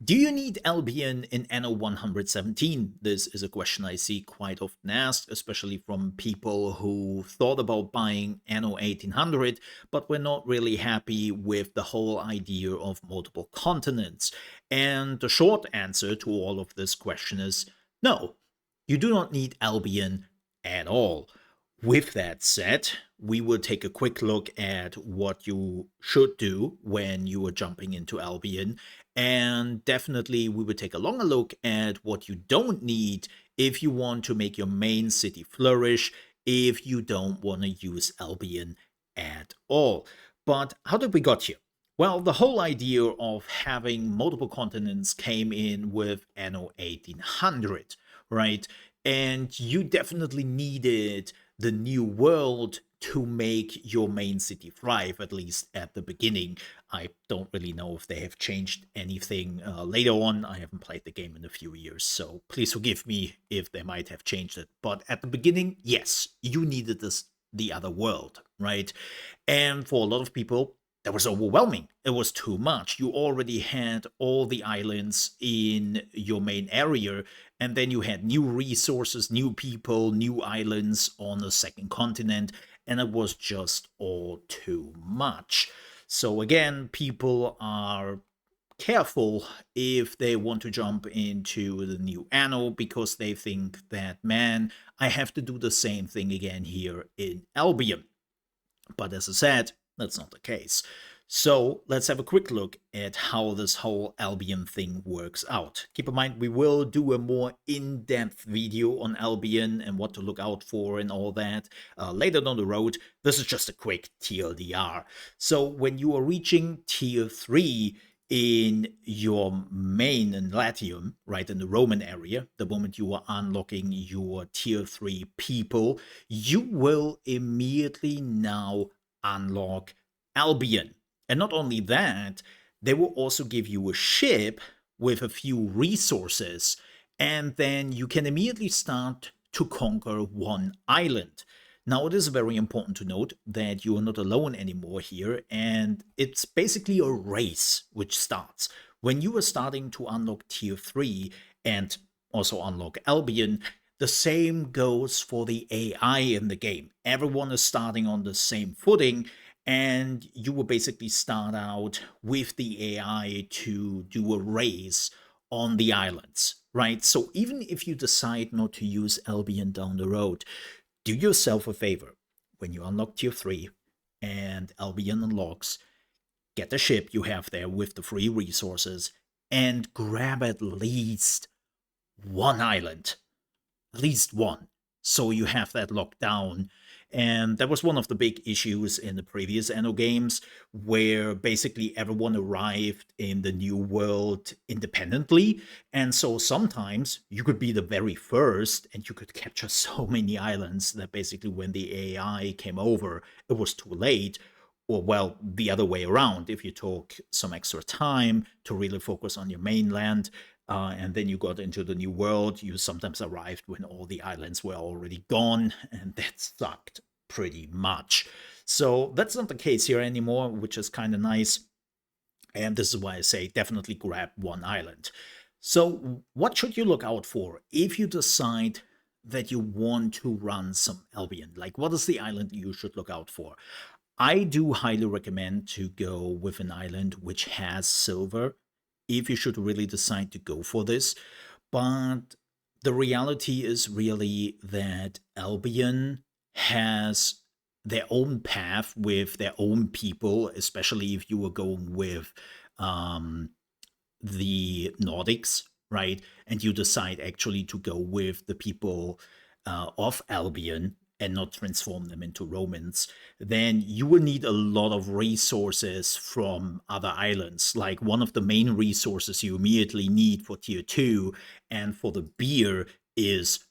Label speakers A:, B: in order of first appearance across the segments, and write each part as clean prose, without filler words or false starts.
A: Do you need Albion in Anno 117? This is a question I see quite often asked, especially from people who thought about buying Anno 1800, but were not really happy with the whole idea of multiple continents. And the short answer to all of this question is no, you do not need Albion at all. With that said, we will take a quick look at what you should do when you are jumping into Albion. And definitely, we will take a longer look at what you don't need if you want to make your main city flourish, if you don't want to use Albion at all. But how did we got here? Well, the whole idea of having multiple continents came in with Anno 1800, right? And you definitely needed the new world to make your main city thrive, at least at the beginning. I don't really know if they have changed anything later on. I haven't played the game in a few years, so please forgive me if they might have changed it. But at the beginning, yes, you needed this the other world, right? And for a lot of people, that was overwhelming. It was too much. You already had all the islands in your main area, and then you had new resources, new people, new islands on a second continent, and it was just all too much. So again, people are careful if they want to jump into the new Anno because they think that, man, I have to do the same thing again here in Albion. But as I said, that's not the case. So let's have a quick look at how this whole Albion thing works out. Keep in mind, we will do a more in-depth video on Albion and what to look out for and all that later down the road. This is just a quick TLDR. So when you are reaching tier 3 in your main in Latium, right, in the Roman area, the moment you are unlocking your tier 3 people, you will immediately now unlock Albion. And not only that, they will also give you a ship with a few resources, and then you can immediately start to conquer one island. Now, it is very important to note that you are not alone anymore here, and it's basically a race which starts. When you are starting to unlock tier 3 and also unlock Albion, the same goes for the AI in the game. Everyone is starting on the same footing, and you will basically start out with the AI to do a race on the islands, right? So even if you decide not to use Albion down the road, do yourself a favor. When you unlock tier 3 and Albion unlocks, get the ship you have there with the free resources and grab at least one island. At least one. So you have that locked down. And that was one of the big issues in the previous Anno games, where basically everyone arrived in the new world independently. And so sometimes you could be the very first and you could capture so many islands that basically when the AI came over, it was too late. Or, well, the other way around. If you took some extra time to really focus on your mainland, and then you got into the new world, you sometimes arrived when all the islands were already gone, and that sucked pretty much. So that's not the case here anymore, which is kind of nice. And this is why I say definitely grab one island. So what should you look out for if you decide that you want to run some Albion? Like, what is the island you should look out for? I do highly recommend to go with an island which has silver if you should really decide to go for this. But the reality is really that Albion has their own path with their own people, especially if you were going with the Nordics, right? And you decide actually to go with the people of Albion and not transform them into Romans, then you will need a lot of resources from other islands. Like one of the main resources you immediately need for tier 2 and for the beer is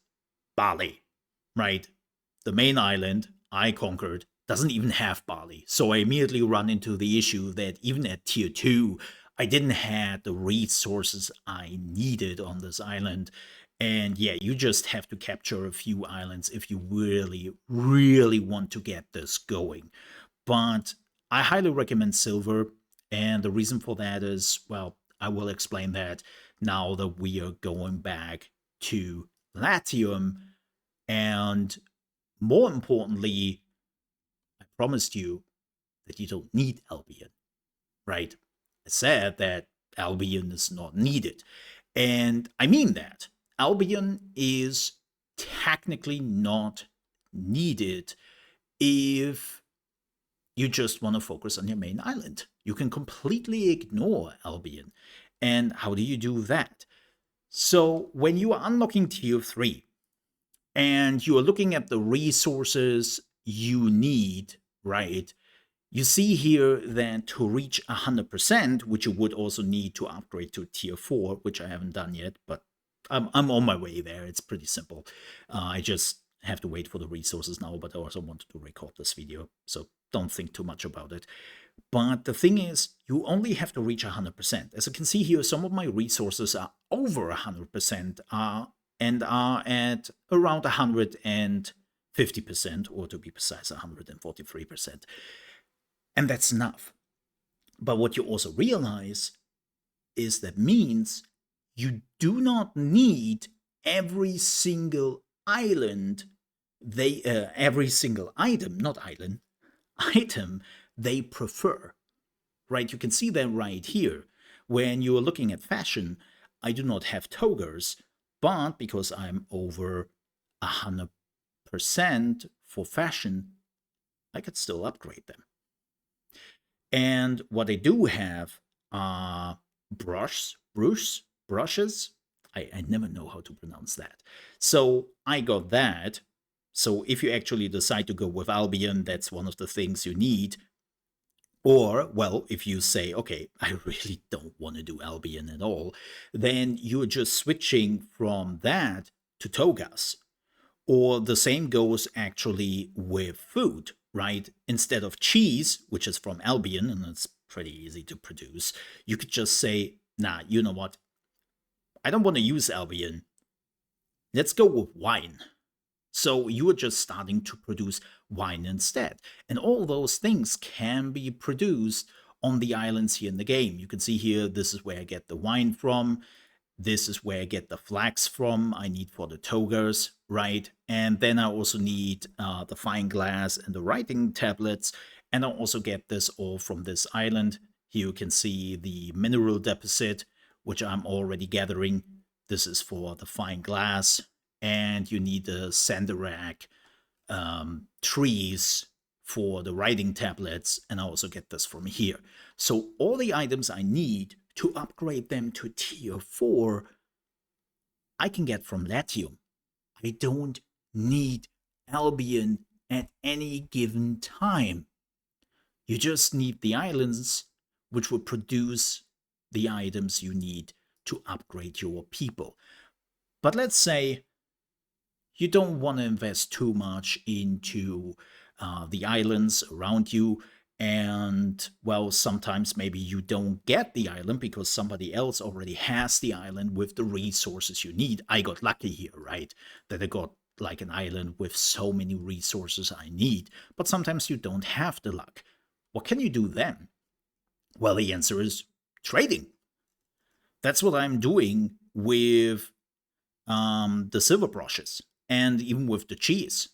A: barley, right? The main island I conquered doesn't even have barley. So I immediately run into the issue that even at tier 2, I didn't have the resources I needed on this island. And yeah, you just have to capture a few islands if you really, really want to get this going. But I highly recommend silver. And the reason for that is, well, I will explain that now that we are going back to Latium. And more importantly, I promised you that you don't need Albion, right? I said that Albion is not needed. And I mean that. Albion is technically not needed if you just want to focus on your main island. You can completely ignore Albion. And how do you do that? So when you are unlocking tier 3 and you are looking at the resources you need, right? You see here that to reach 100%, which you would also need to upgrade to tier 4, which I haven't done yet, but I'm on my way there. It's pretty simple. I just have to wait for the resources now, but I also wanted to record this video, so don't think too much about it. But the thing is, you only have to reach 100%. As you can see here, some of my resources are over 100% and are at around 150%, or to be precise, 143%. And that's enough. But what you also realize is that means you do not need every single island, every single item, not island, item they prefer, right? You can see that right here. When you are looking at fashion, I do not have togas, but because I'm over 100% for fashion, I could still upgrade them. And what I do have are brushes. I never know how to pronounce that. So I got that. So if you actually decide to go with Albion, that's one of the things you need. Or, well, if you say, okay, I really don't want to do Albion at all, then you're just switching from that to togas. Or the same goes actually with food, right? Instead of cheese, which is from Albion, and it's pretty easy to produce, you could just say, nah, you know what? I don't want to use Albion. Let's go with wine. So you are just starting to produce wine instead. And all those things can be produced on the islands here in the game. You can see here, this is where I get the wine from. This is where I get the flax from. I need for the togas, right? And then I also need the fine glass and the writing tablets. And I also get this all from this island. Here you can see the mineral deposit, which I'm already gathering. This is for the fine glass. And you need the sanderac trees for the writing tablets. And I also get this from here. So all the items I need to upgrade them to tier 4, I can get from Latium. I don't need Albion at any given time. You just need the islands, which will produce the items you need to upgrade your people. But let's say you don't want to invest too much into the islands around you. And, well, sometimes maybe you don't get the island because somebody else already has the island with the resources you need. I got lucky here, right? That I got like an island with so many resources I need. But sometimes you don't have the luck. What can you do then? Well, the answer is trading. That's what I'm doing with the silver brushes and even with the cheese.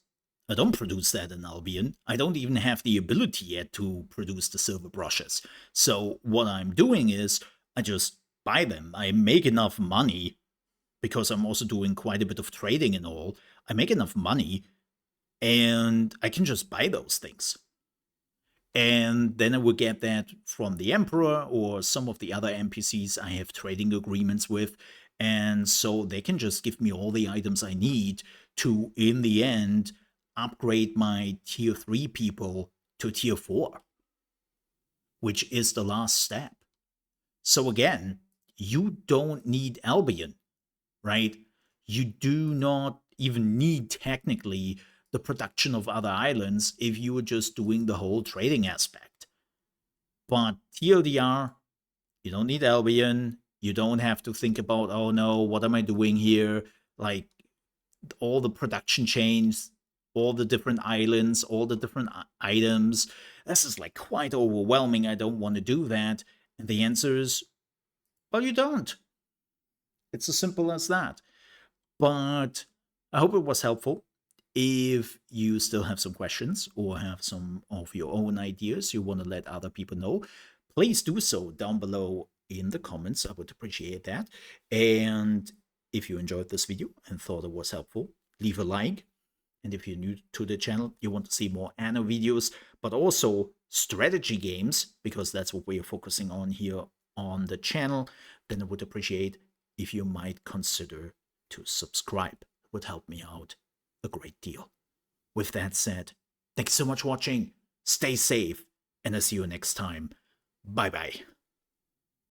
A: I don't produce that in Albion. I don't even have the ability yet to produce the silver brushes. So what I'm doing is I just buy them. I make enough money because I'm also doing quite a bit of trading and all. I make enough money and I can just buy those things. And then I will get that from the Emperor or some of the other NPCs I have trading agreements with. And so they can just give me all the items I need to, in the end, upgrade my tier 3 people to tier 4, which is the last step. So again, you don't need Albion, right? You do not even need technically the production of other islands if you were just doing the whole trading aspect. But TLDR, you don't need Albion. You don't have to think about, oh no, what am I doing here? Like all the production chains, all the different islands, all the different items. This is like quite overwhelming. I don't want to do that. And the answer is but you don't. It's as simple as that. But I hope it was helpful. If you still have some questions or have some of your own ideas you want to let other people know, please do so down below in the comments. I would appreciate that. And if you enjoyed this video and thought it was helpful, leave a like. And if you're new to the channel, you want to see more Anno videos, but also strategy games, because that's what we are focusing on here on the channel, then I would appreciate if you might consider to subscribe. It would help me out a great deal. With that said, thanks so much for watching, stay safe, and I'll see you next time. Bye bye.